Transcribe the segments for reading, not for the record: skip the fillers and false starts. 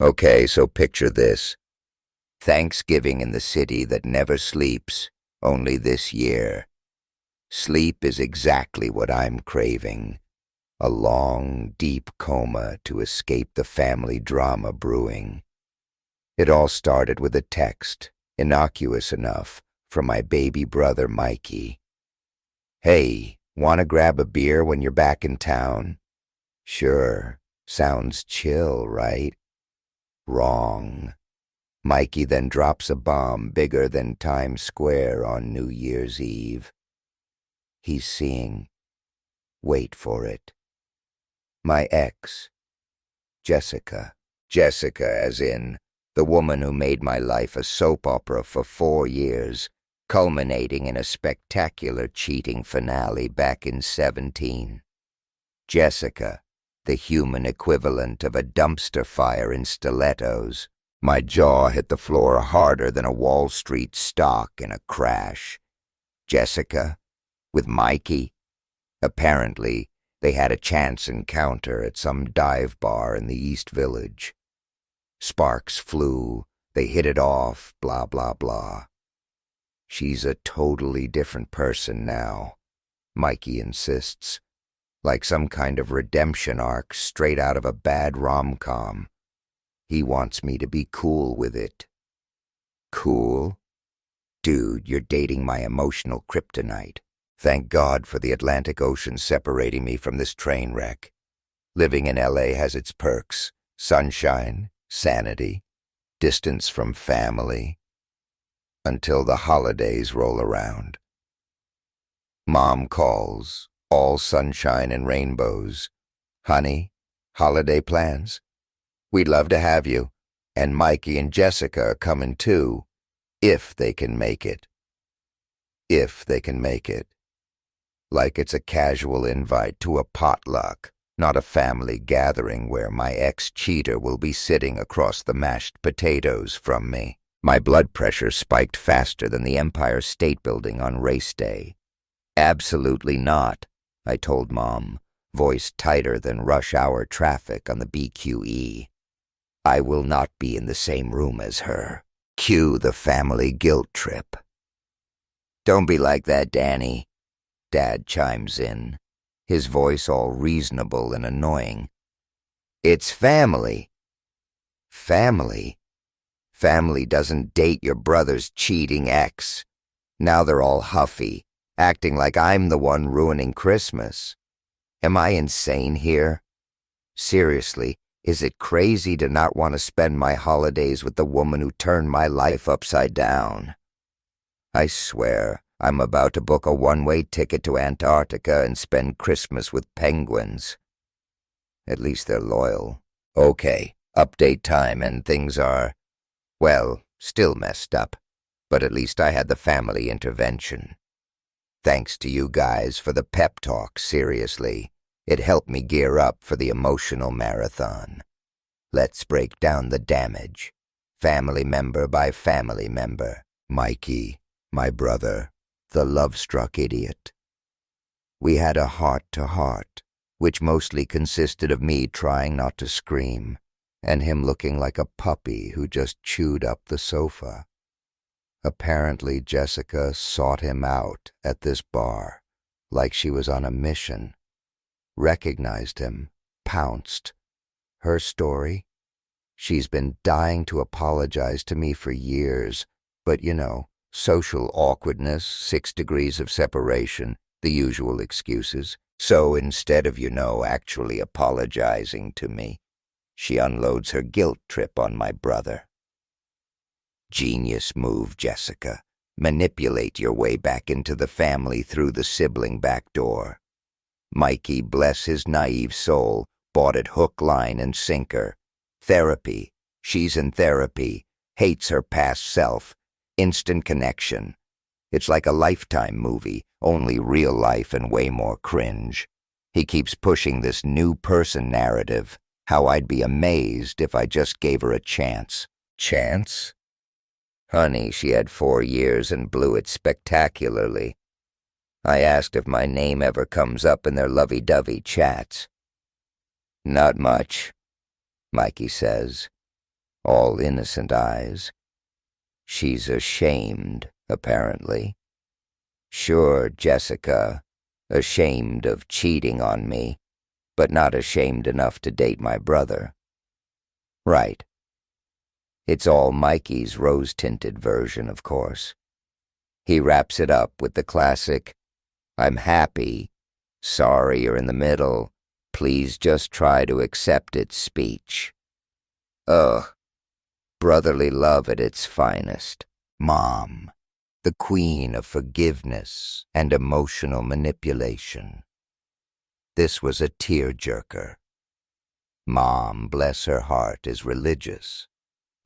Okay, so picture this. Thanksgiving in the city that never sleeps, only this year. Sleep is exactly what I'm craving. A long, deep coma to escape the family drama brewing. It all started with a text, innocuous enough, from my baby brother Mikey. Hey, wanna grab a beer when you're back in town? Sure, sounds chill, right? Wrong. Mikey then drops a bomb bigger than Times Square on New Year's Eve. He's seeing. Wait for it. My ex, Jessica. Jessica as in the woman who made my life a soap opera for 4 years, culminating in a spectacular cheating finale back in 17. Jessica, the human equivalent of a dumpster fire in stilettos. My jaw hit the floor harder than a Wall Street stock in a crash. Jessica, with Mikey. Apparently, they had a chance encounter at some dive bar in the East Village. Sparks flew, they hit it off, blah, blah, blah. She's a totally different person now, Mikey insists, like some kind of redemption arc straight out of a bad rom-com. He wants me to be cool with it. Cool? Dude, you're dating my emotional kryptonite. Thank God for the Atlantic Ocean separating me from this train wreck. Living in LA has its perks. Sunshine, sanity, distance from family. Until the holidays roll around. Mom calls, all sunshine and rainbows. Honey, holiday plans? We'd love to have you, and Mikey and Jessica are coming too, if they can make it. If they can make it. Like it's a casual invite to a potluck, not a family gathering where my ex-cheater will be sitting across the mashed potatoes from me. My blood pressure spiked faster than the Empire State Building on race day. Absolutely not, I told Mom, voice tighter than rush hour traffic on the BQE. I will not be in the same room as her. Cue the family guilt trip. Don't be like that, Danny, Dad chimes in, his voice all reasonable and annoying. It's family. Family? Family doesn't date your brother's cheating ex. Now they're all huffy, acting like I'm the one ruining Christmas. Am I insane here? Seriously, is it crazy to not want to spend my holidays with the woman who turned my life upside down? I swear, I'm about to book a one-way ticket to Antarctica and spend Christmas with penguins. At least they're loyal. Okay, update time and things are, well, still messed up. But at least I had the family intervention. Thanks to you guys for the pep talk, seriously. It helped me gear up for the emotional marathon. Let's break down the damage. Family member by family member. Mikey, my brother, the love-struck idiot. We had a heart-to-heart, which mostly consisted of me trying not to scream, and him looking like a puppy who just chewed up the sofa. Apparently Jessica sought him out at this bar, like she was on a mission. Recognized him, pounced. Her story? She's been dying to apologize to me for years, but you know, social awkwardness, 6 degrees of separation, the usual excuses. So instead of, actually apologizing to me, she unloads her guilt trip on my brother. Genius move, Jessica. Manipulate your way back into the family through the sibling back door. Mikey, bless his naive soul, bought it hook, line, and sinker. Therapy. She's in therapy. Hates her past self. Instant connection. It's like a Lifetime movie, only real life and way more cringe. He keeps pushing this new person narrative, how I'd be amazed if I just gave her a chance. Chance? Honey, she had 4 years and blew it spectacularly. I asked if my name ever comes up in their lovey-dovey chats. Not much, Mikey says. all innocent eyes. She's ashamed, apparently. Sure, Jessica, ashamed of cheating on me, but not ashamed enough to date my brother. Right. It's all Mikey's rose-tinted version, of course. He wraps it up with the classic, "I'm happy, sorry you're in the middle, please just try to accept it" speech. Ugh. Brotherly love at its finest. Mom, the queen of forgiveness and emotional manipulation. This was a tear-jerker. Mom, bless her heart, is religious,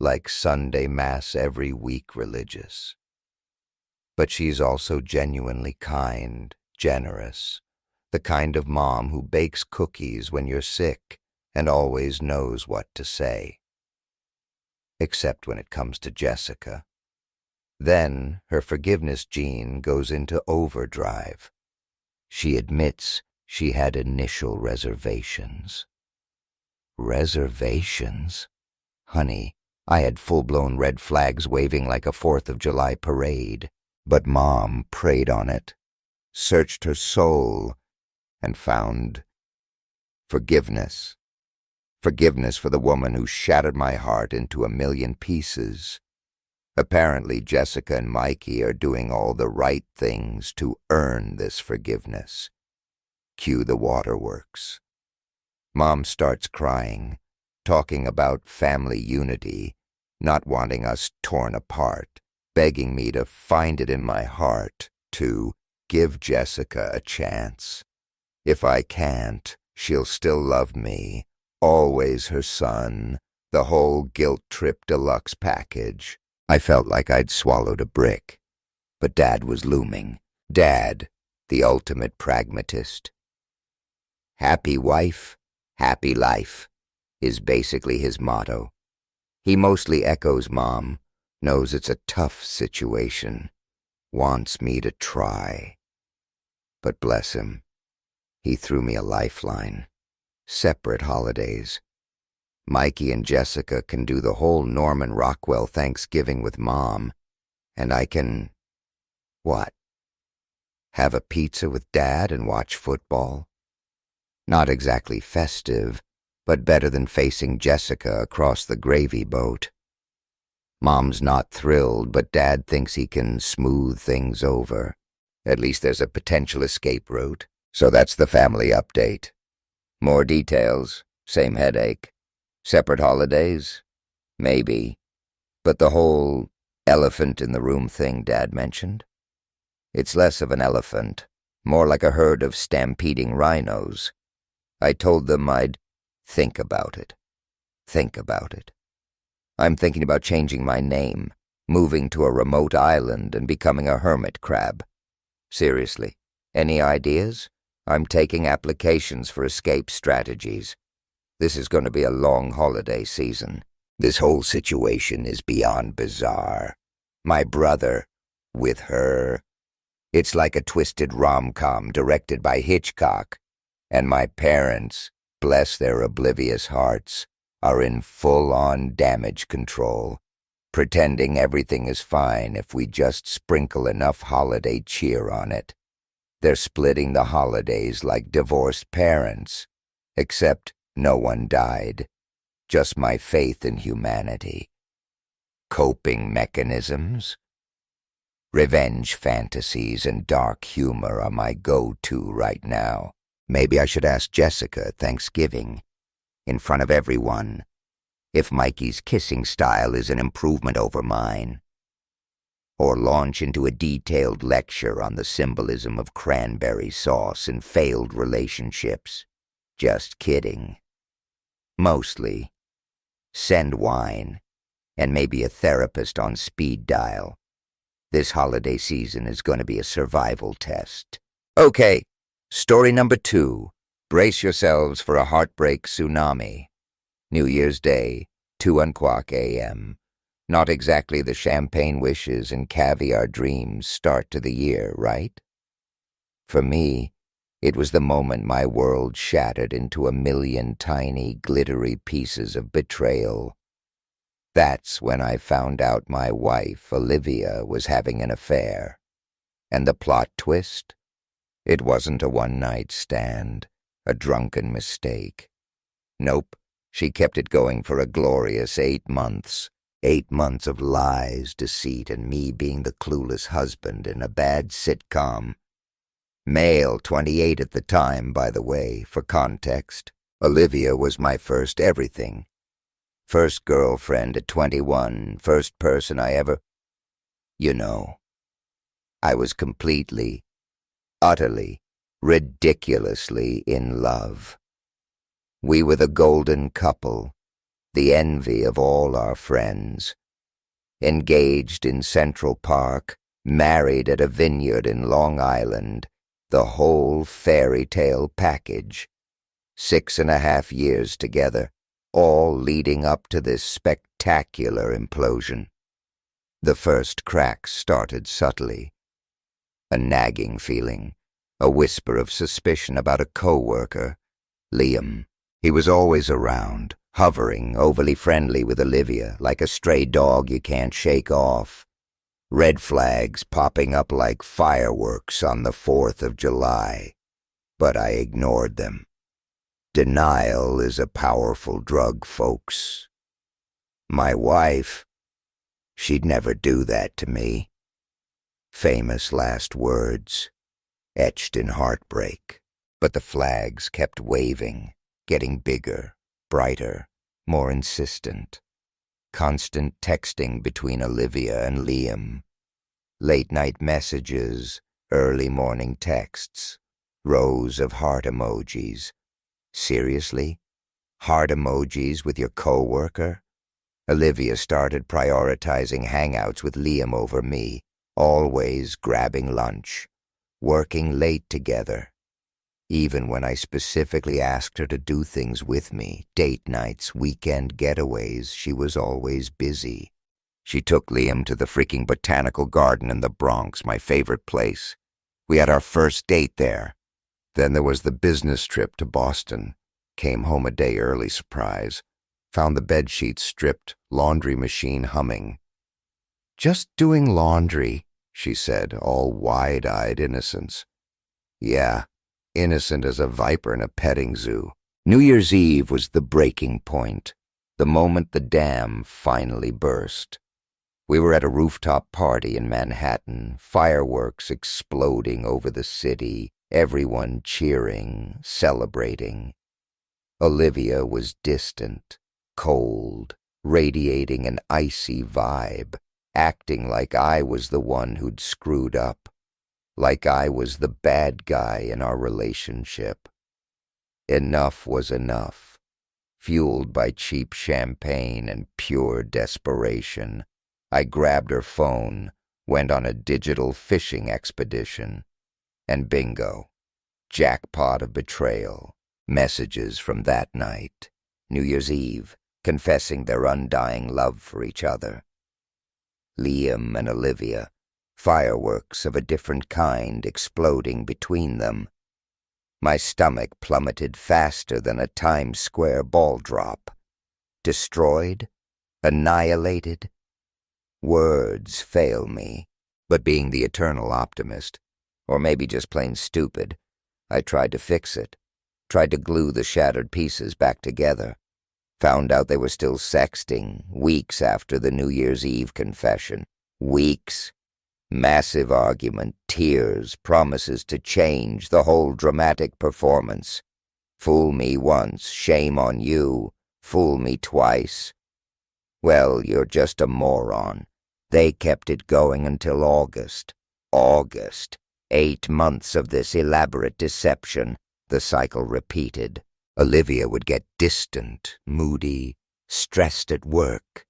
like Sunday Mass every week religious. But she's also genuinely kind, generous, the kind of mom who bakes cookies when you're sick and always knows what to say. Except when it comes to Jessica. Then her forgiveness gene goes into overdrive. She admits she had initial reservations. Reservations? Honey, I had full-blown red flags waving like a 4th of July parade. But Mom preyed on it, searched her soul, and found forgiveness. Forgiveness for the woman who shattered my heart into a million pieces. Apparently, Jessica and Mikey are doing all the right things to earn this forgiveness. Cue the waterworks. Mom starts crying, talking about family unity, not wanting us torn apart, begging me to find it in my heart to give Jessica a chance. If I can't, she'll still love me. Always her son, the whole guilt trip deluxe package. I felt like I'd swallowed a brick. But Dad was looming. Dad, the ultimate pragmatist. Happy wife, happy life is basically his motto. He mostly echoes Mom, knows it's a tough situation, wants me to try. But bless him, he threw me a lifeline. Separate holidays. Mikey and Jessica can do the whole Norman Rockwell Thanksgiving with Mom, and I can... what? Have a pizza with Dad and watch football? Not exactly festive, but better than facing Jessica across the gravy boat. Mom's not thrilled, but Dad thinks he can smooth things over. At least there's a potential escape route. So that's the family update. More details, same headache. Separate holidays? Maybe. But the whole elephant in the room thing Dad mentioned? It's less of an elephant, more like a herd of stampeding rhinos. I told them I'd think about it. Think about it. I'm thinking about changing my name, moving to a remote island and becoming a hermit crab. Seriously, any ideas? I'm taking applications for escape strategies. This is going to be a long holiday season. This whole situation is beyond bizarre. My brother, with her. It's like a twisted rom-com directed by Hitchcock. And my parents, bless their oblivious hearts, are in full-on damage control, pretending everything is fine if we just sprinkle enough holiday cheer on it. They're splitting the holidays like divorced parents, except no one died, just my faith in humanity. Coping mechanisms? Revenge fantasies and dark humor are my go-to right now. Maybe I should ask Jessica at Thanksgiving, in front of everyone, if Mikey's kissing style is an improvement over mine. Or launch into a detailed lecture on the symbolism of cranberry sauce in failed relationships. Just kidding. Mostly. Send wine, and maybe a therapist on speed dial. This holiday season is going to be a survival test. Okay, story number 2. Brace yourselves for a heartbreak tsunami. New Year's Day, 2:00 a.m. Not exactly the champagne wishes and caviar dreams start to the year, right? For me, it was the moment my world shattered into a million tiny, glittery pieces of betrayal. That's when I found out my wife, Olivia, was having an affair. And the plot twist? It wasn't a one-night stand, a drunken mistake. Nope, she kept it going for a glorious 8 months. 8 months of lies, deceit, and me being the clueless husband in a bad sitcom. Male, 28 at the time, by the way, for context. Olivia was my first everything. First girlfriend at 21, first person I ever... You know, I was completely, utterly, ridiculously in love. We were the golden couple, the envy of all our friends. Engaged in Central Park, married at a vineyard in Long Island, the whole fairy tale package. 6.5 years together, all leading up to this spectacular implosion. The first cracks started subtly. A nagging feeling, a whisper of suspicion about a co-worker, Liam. He was always around, hovering, overly friendly with Olivia, like a stray dog you can't shake off. Red flags popping up like fireworks on the 4th of July. But I ignored them. Denial is a powerful drug, folks. My wife, she'd never do that to me. Famous last words, etched in Heartbreak. But the flags kept waving, getting bigger, brighter, more insistent. Constant texting between Olivia and Liam. Late-night messages, early morning texts, rows of heart emojis. Seriously? Heart emojis with your co-worker? Olivia started prioritizing hangouts with Liam over me, always grabbing lunch, working late together. Even when I specifically asked her to do things with me, date nights, weekend getaways, she was always busy. She took Liam to the freaking botanical garden in the Bronx, my favorite place. We had our first date there. Then there was the business trip to Boston. Came home a day early, surprise. Found the bedsheets stripped, laundry machine humming. "Just doing laundry," she said, all wide-eyed innocence. Yeah, innocent as a viper in a petting zoo. New Year's Eve was the breaking point, the moment the dam finally burst. We were at a rooftop party in Manhattan, fireworks exploding over the city, everyone cheering, celebrating. Olivia was distant, cold, radiating an icy vibe, acting like I was the one who'd screwed up, like I was the bad guy in our relationship. Enough was enough. Fueled by cheap champagne and pure desperation, I grabbed her phone, went on a digital fishing expedition, and bingo, jackpot of betrayal, messages from that night, New Year's Eve, confessing their undying love for each other. Liam and Olivia, fireworks of a different kind exploding between them. My stomach plummeted faster than a Times Square ball drop. Destroyed? Annihilated? Words fail me, but being the eternal optimist, or maybe just plain stupid, I tried to fix it, tried to glue the shattered pieces back together. Found out they were still sexting weeks after the New Year's Eve confession. Weeks. Massive argument, tears, promises to change, the whole dramatic performance. Fool me once, shame on you. Fool me twice. Well, you're just a moron. They kept it going until August. August. 8 months of this elaborate deception. The cycle repeated. Olivia would get distant, moody, stressed at work.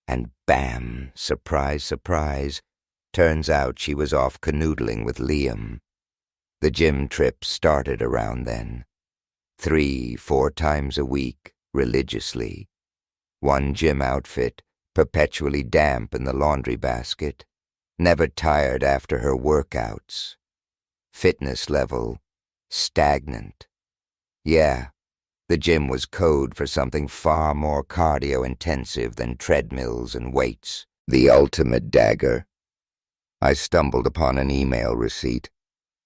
And bam, surprise, surprise, turns out she was off canoodling with Liam. The gym trips started around then. 3-4 times a week, religiously. One gym outfit, perpetually damp in the laundry basket. Never tired after her workouts. Fitness level, stagnant. Yeah, The gym was code for something far more cardio-intensive than treadmills and weights. The ultimate dagger. I stumbled upon an email receipt.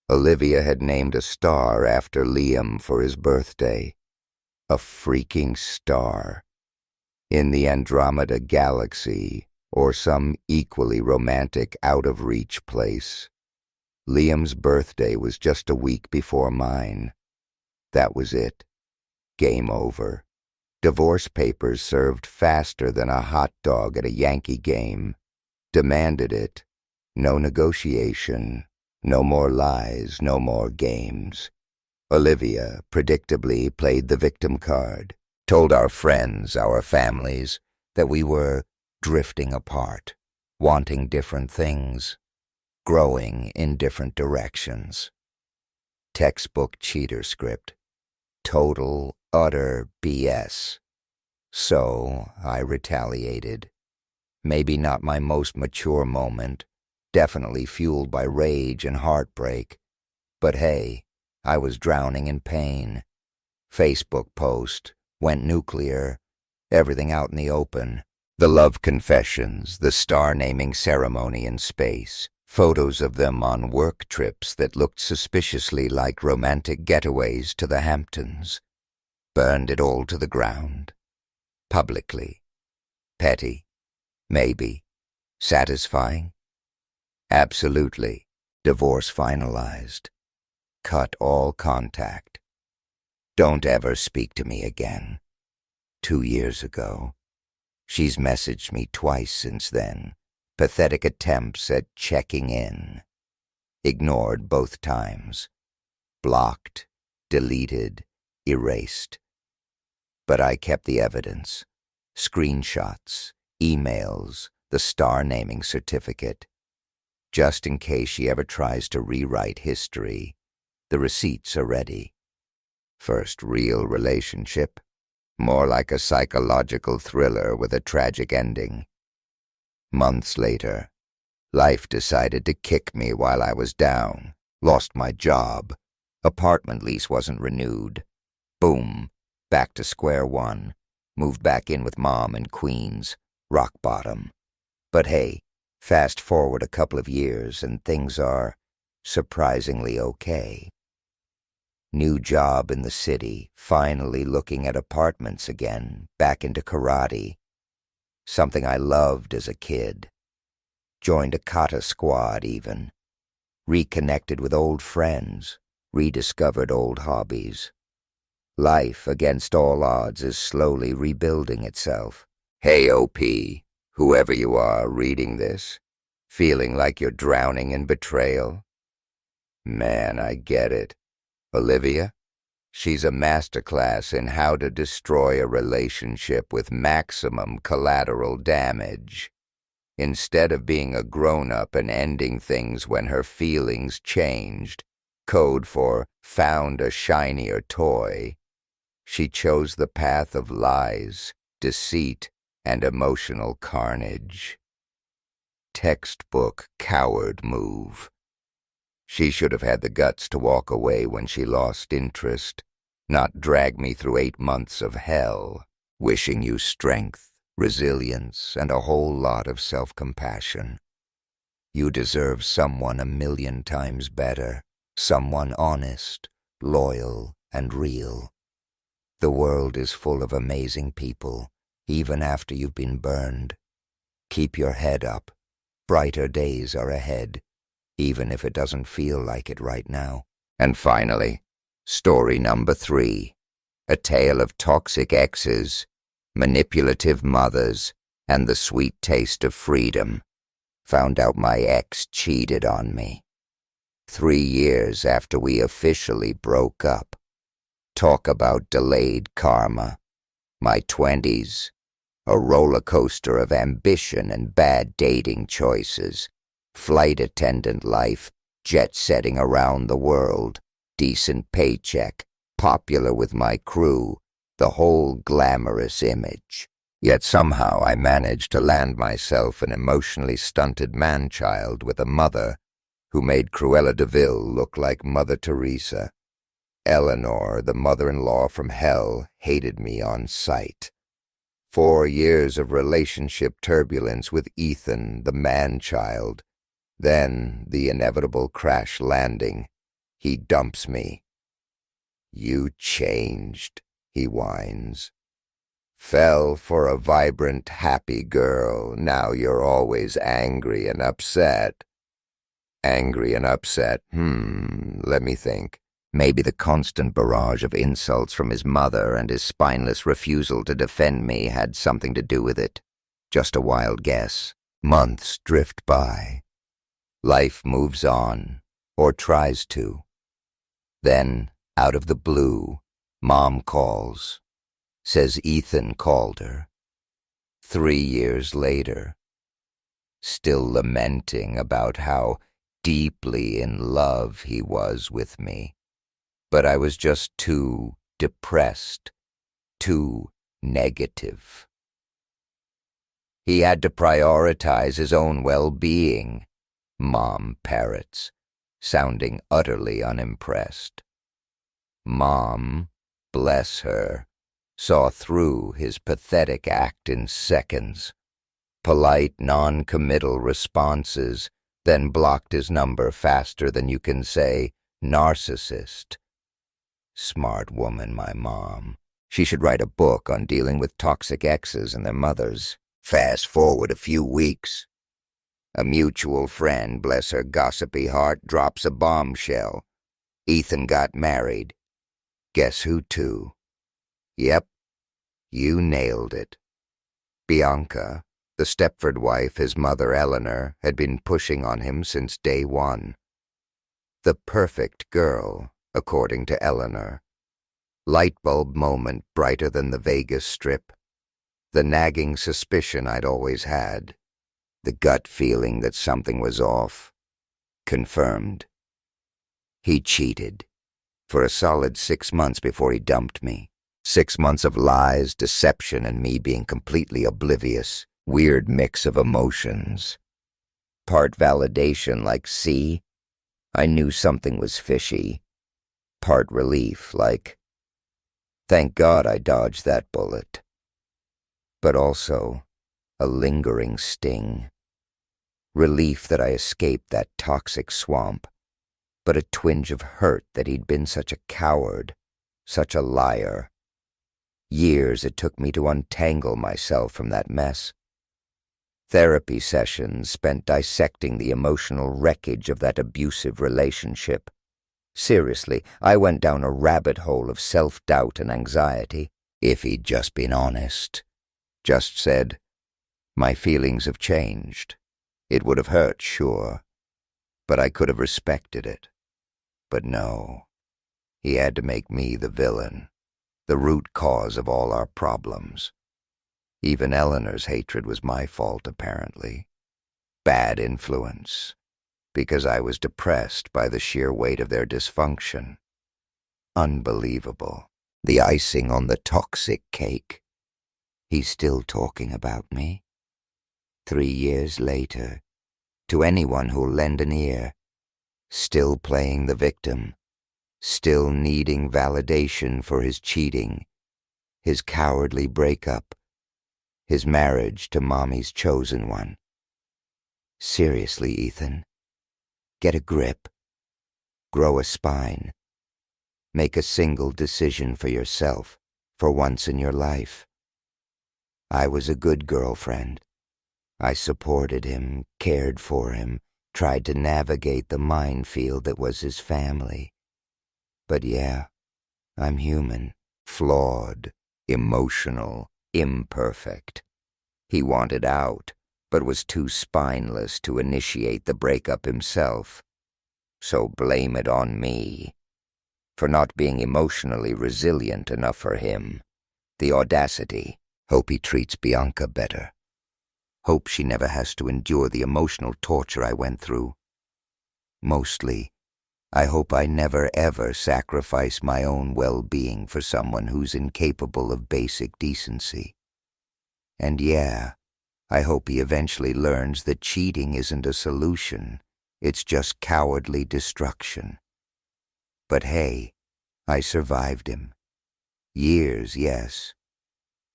Olivia had named a star after Liam for his birthday. A freaking star. In the Andromeda Galaxy, or some equally romantic out-of-reach place. Liam's birthday was just a week before mine. That was it. Game over. Divorce papers served faster than a hot dog at a Yankee game. Demanded it. No negotiation. No more lies, no more games. Olivia, predictably, played the victim card. Told our friends, our families, that we were drifting apart, wanting different things, growing in different directions. Textbook cheater script. Total, utter BS. So I retaliated. Maybe not my most mature moment, definitely fueled by rage and heartbreak. But hey, I was drowning in pain. Facebook post, went nuclear, everything out in the open. The love confessions, the star-naming ceremony in space, photos of them on work trips that looked suspiciously like romantic getaways to the Hamptons. Burned it all to the ground. Publicly. Petty. Maybe. Satisfying? Absolutely. Divorce finalized. Cut all contact. Don't ever speak to me again. 2 years ago. She's messaged me twice since then. Pathetic attempts at checking in. Ignored both times. Blocked, deleted, erased. But I kept the evidence. Screenshots, emails, the star-naming certificate. Just in case she ever tries to rewrite history, the receipts are ready. First real relationship. More like a psychological thriller with a tragic ending. Months later, life decided to kick me while I was down. Lost my job. Apartment lease wasn't renewed. Boom. Back to square one. Moved back in with Mom in Queens. Rock bottom. But hey, fast forward a couple of years and things are surprisingly okay. New job in the city, finally looking at apartments again, back into karate. Something I loved as a kid. Joined a kata squad even. Reconnected with old friends. Rediscovered old hobbies. Life, against all odds, is slowly rebuilding itself. Hey, OP, whoever you are reading this, feeling like you're drowning in betrayal? Man, I get it. Olivia? She's a masterclass in how to destroy a relationship with maximum collateral damage. Instead of being a grown-up and ending things when her feelings changed, code for found a shinier toy, she chose the path of lies, deceit, and emotional carnage. Textbook coward move. She should have had the guts to walk away when she lost interest, not drag me through 8 months of hell, wishing you strength, resilience, and a whole lot of self-compassion. You deserve someone 1,000,000 times better, someone honest, loyal, and real. The world is full of amazing people, even after you've been burned. Keep your head up. Brighter days are ahead, even if it doesn't feel like it right now. And finally, story number 3, a tale of toxic exes, manipulative mothers, and the sweet taste of freedom. Found out my ex cheated on me. 3 years after we officially broke up. Talk about delayed karma. My 20s, a roller coaster of ambition and bad dating choices. Flight attendant life, jet-setting around the world, decent paycheck, popular with my crew, the whole glamorous image. Yet somehow I managed to land myself an emotionally stunted man-child with a mother who made Cruella de Vil look like Mother Teresa. Eleanor, the mother-in-law from hell, hated me on sight. 4 years of relationship turbulence with Ethan, the man-child. Then the inevitable crash landing. He dumps me. "You changed," he whines. "Fell for a vibrant, happy girl. Now you're always angry and upset." Angry and upset, let me think. Maybe the constant barrage of insults from his mother and his spineless refusal to defend me had something to do with it. Just a wild guess. Months drift by. Life moves on, or tries to. Then, out of the blue, Mom calls. Says Ethan called her. 3 years later. Still lamenting about how deeply in love he was with me. But I was just too depressed, too negative. He had to prioritize his own well-being, Mom parrots, sounding utterly unimpressed. Mom, bless her, saw through his pathetic act in seconds. Polite, non-committal responses, then blocked his number faster than you can say, narcissist. Smart woman, my mom. She should write a book on dealing with toxic exes and their mothers. Fast forward a few weeks. A mutual friend, bless her gossipy heart, drops a bombshell. Ethan got married. Guess who to? Yep, you nailed it. Bianca, the Stepford wife his mother Eleanor had been pushing on him since day one. The perfect girl, according to Eleanor. Lightbulb moment brighter than the Vegas Strip. The nagging suspicion I'd always had. The gut feeling that something was off. Confirmed. He cheated. For a solid 6 months before he dumped me. 6 months of lies, deception, and me being completely oblivious. Weird mix of emotions. Part validation like, see, I knew something was fishy. Part relief like, thank God I dodged that bullet. But also a lingering sting. Relief that I escaped that toxic swamp, but a twinge of hurt that he'd been such a coward, such a liar. Years it took me to untangle myself from that mess. Therapy sessions spent dissecting the emotional wreckage of that abusive relationship. Seriously, I went down a rabbit hole of self-doubt and anxiety. If he'd just been honest. Just said, my feelings have changed. It would have hurt, sure, but I could have respected it. But no, he had to make me the villain, the root cause of all our problems. Even Eleanor's hatred was my fault, apparently. Bad influence, because I was depressed by the sheer weight of their dysfunction. Unbelievable. The icing on the toxic cake. He's still talking about me. 3 years later, to anyone who'll lend an ear, still playing the victim, still needing validation for his cheating, his cowardly breakup, his marriage to Mommy's chosen one. Seriously, Ethan, get a grip, grow a spine, make a single decision for yourself for once in your life. I was a good girlfriend. I supported him, cared for him, tried to navigate the minefield that was his family. But yeah, I'm human, flawed, emotional, imperfect. He wanted out, but was too spineless to initiate the breakup himself. So blame it on me, for not being emotionally resilient enough for him. The audacity. Hope he treats Bianca better. Hope she never has to endure the emotional torture I went through. Mostly, I hope I never ever sacrifice my own well-being for someone who's incapable of basic decency. And yeah, I hope he eventually learns that cheating isn't a solution, it's just cowardly destruction. But hey, I survived him. Years, yes,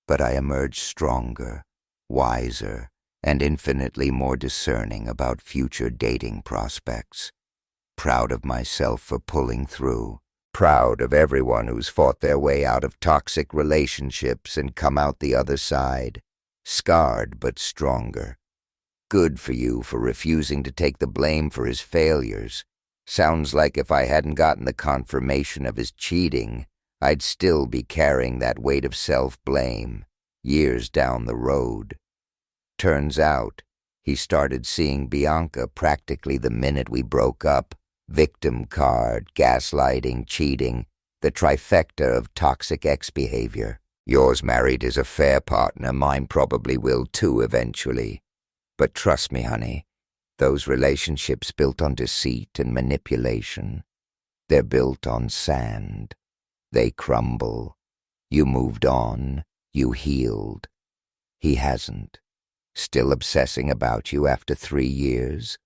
but I emerged stronger, wiser, and infinitely more discerning about future dating prospects. Proud of myself for pulling through. Proud of everyone who's fought their way out of toxic relationships and come out the other side, scarred but stronger. Good for you for refusing to take the blame for his failures. Sounds like if I hadn't gotten the confirmation of his cheating, I'd still be carrying that weight of self-blame, years down the road. Turns out, he started seeing Bianca practically the minute we broke up. Victim card, gaslighting, cheating, the trifecta of toxic ex-behavior. Yours married is a fair partner, mine probably will too eventually. But trust me, honey, those relationships built on deceit and manipulation, they're built on sand. They crumble. You moved on, you healed. He hasn't. Still obsessing about you after 3 years?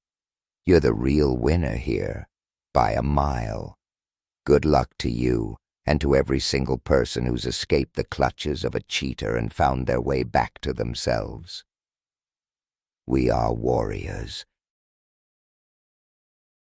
You're the real winner here, by a mile. Good luck to you, and to every single person who's escaped the clutches of a cheater and found their way back to themselves. We are warriors,